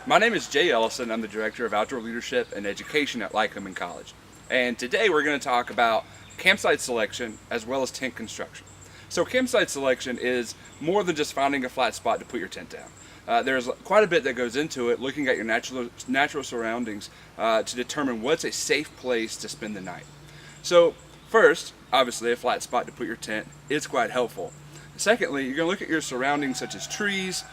My name is Jay Ellison. I'm the Director of Outdoor Leadership and Education at Lycoming College. And today we're going to talk about campsite selection as well as tent construction. So campsite selection is more than just finding a flat spot to put your tent down. There's quite a bit that goes into it, looking at your natural surroundings to determine what's a safe place to spend the night. So first, obviously a flat spot to put your tent is quite helpful. Secondly, you're going to look at your surroundings such as trees,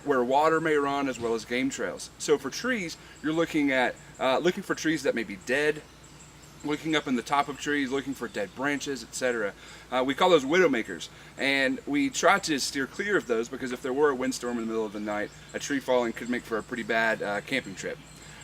where water may run, as well as game trails. So for trees, you're looking for trees that may be dead, looking up in the top of trees, looking for dead branches, etc. We call those widowmakers, and we try to steer clear of those because if there were a windstorm in the middle of the night, a tree falling could make for a pretty bad camping trip.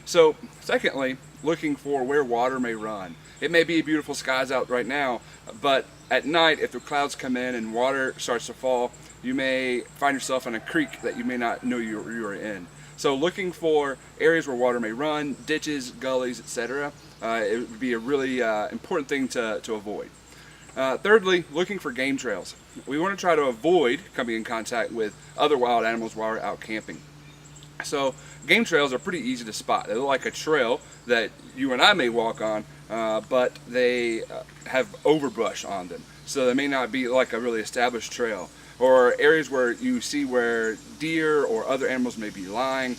So secondly, looking for where water may run. It may be beautiful skies out right now, but at night, if the clouds come in and water starts to fall, you may find yourself in a creek that you may not know you are in. So looking for areas where water may run, ditches, gullies, etc. It would be a really important thing to avoid. Thirdly, looking for game trails. We want to try to avoid coming in contact with other wild animals while we're out camping. So game trails are pretty easy to spot. They look like a trail that you and I may walk on, but they have overbrush on them. So they may not be like a really established trail. Or areas where you see where deer or other animals may be lying,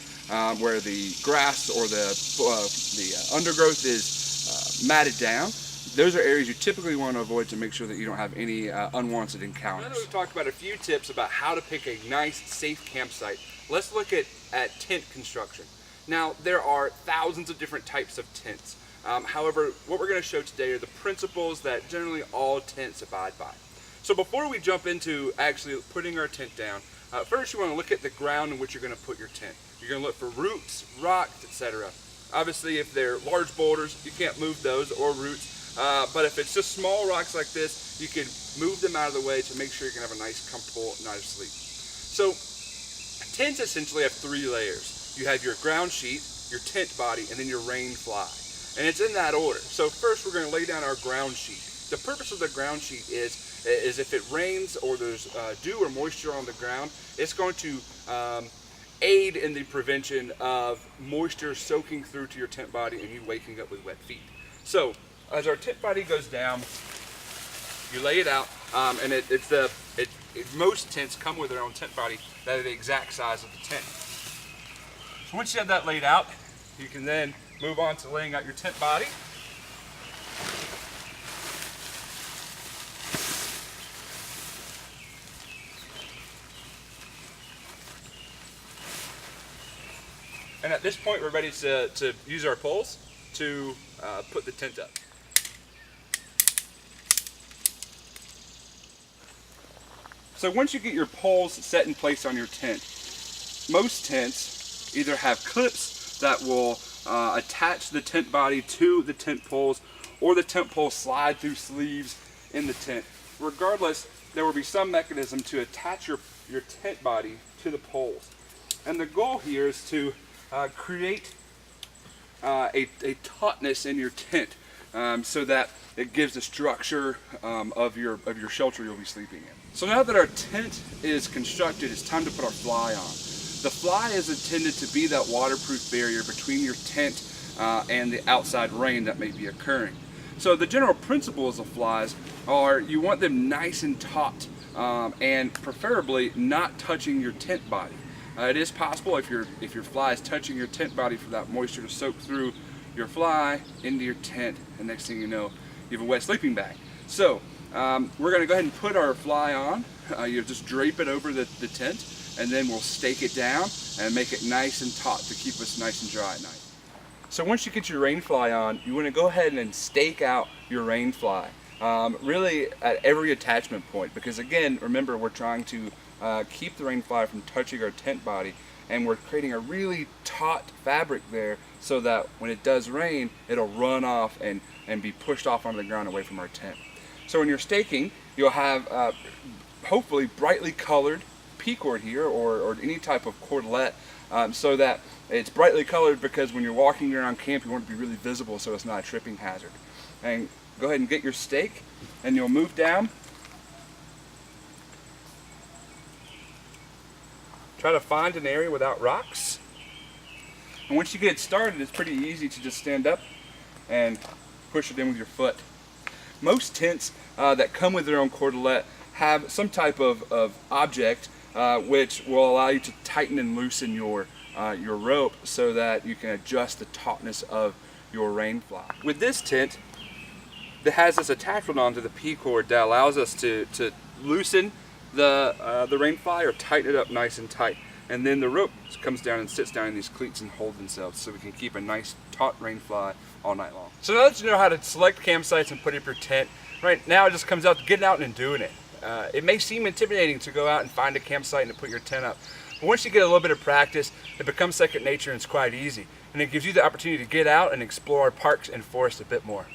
where the grass or the undergrowth is matted down. Those are areas you typically want to avoid to make sure that you don't have any unwanted encounters. Now that we've talked about a few tips about how to pick a nice, safe campsite, let's look at tent construction. Now, there are thousands of different types of tents. However, what we're going to show today are the principles that generally all tents abide by. So before we jump into actually putting our tent down, first you want to look at the ground in which you're going to put your tent. You're going to look for roots, rocks, etc. Obviously, if they're large boulders, you can't move those, or roots. But if it's just small rocks like this, you can move them out of the way to make sure you can have a nice, comfortable night of sleep. So tents essentially have three layers. You have your ground sheet, your tent body, and then your rain fly. And it's in that order. So first we're going to lay down our ground sheet. The purpose of the ground sheet is if it rains or there's dew or moisture on the ground, it's going to aid in the prevention of moisture soaking through to your tent body and you waking up with wet feet. So as our tent body goes down, you lay it out, and most tents come with their own tent body that are the exact size of the tent. So once you have that laid out, you can then move on to laying out your tent body. And at this point, we're ready to use our poles to put the tent up. So once you get your poles set in place on your tent, most tents either have clips that will attach the tent body to the tent poles, or the tent poles slide through sleeves in the tent. Regardless, there will be some mechanism to attach your tent body to the poles. And the goal here is to create a tautness in your tent so that it gives the structure of your shelter you'll be sleeping in. So now that our tent is constructed, it's time to put our fly on. The fly is intended to be that waterproof barrier between your tent and the outside rain that may be occurring. So the general principles of flies are you want them nice and taut and preferably not touching your tent body. It is possible if your fly is touching your tent body for that moisture to soak through your fly into your tent, and next thing you know, you have a wet sleeping bag. So we're going to go ahead and put our fly on. You just drape it over the tent, and then we'll stake it down and make it nice and taut to keep us nice and dry at night. So once you get your rain fly on, you want to go ahead and stake out your rain fly, really at every attachment point, because again, remember, we're trying to keep the rain fly from touching our tent body, and we're creating a really taut fabric there so that when it does rain, it'll run off and be pushed off onto the ground away from our tent. So when you're staking, you'll have hopefully brightly colored P-cord here, or any type of cordlet, so that it's brightly colored, because when you're walking around camp, you want it to be really visible so it's not a tripping hazard. And go ahead and get your stake, and you'll move down. Try to find an area without rocks. And once you get it started, it's pretty easy to just stand up and push it in with your foot. Most tents that come with their own cordelette have some type of object which will allow you to tighten and loosen your rope so that you can adjust the tautness of your rain fly. With this tent, that has this attachment onto the P-cord that allows us to loosen the rain fly or tighten it up nice and tight. And then the rope comes down and sits down in these cleats and hold themselves so we can keep a nice taut rain fly all night long. So now that you know how to select campsites and put up your tent, right now it just comes out to getting out and doing it. It may seem intimidating to go out and find a campsite and to put your tent up. But once you get a little bit of practice, it becomes second nature and it's quite easy. And it gives you the opportunity to get out and explore parks and forests a bit more.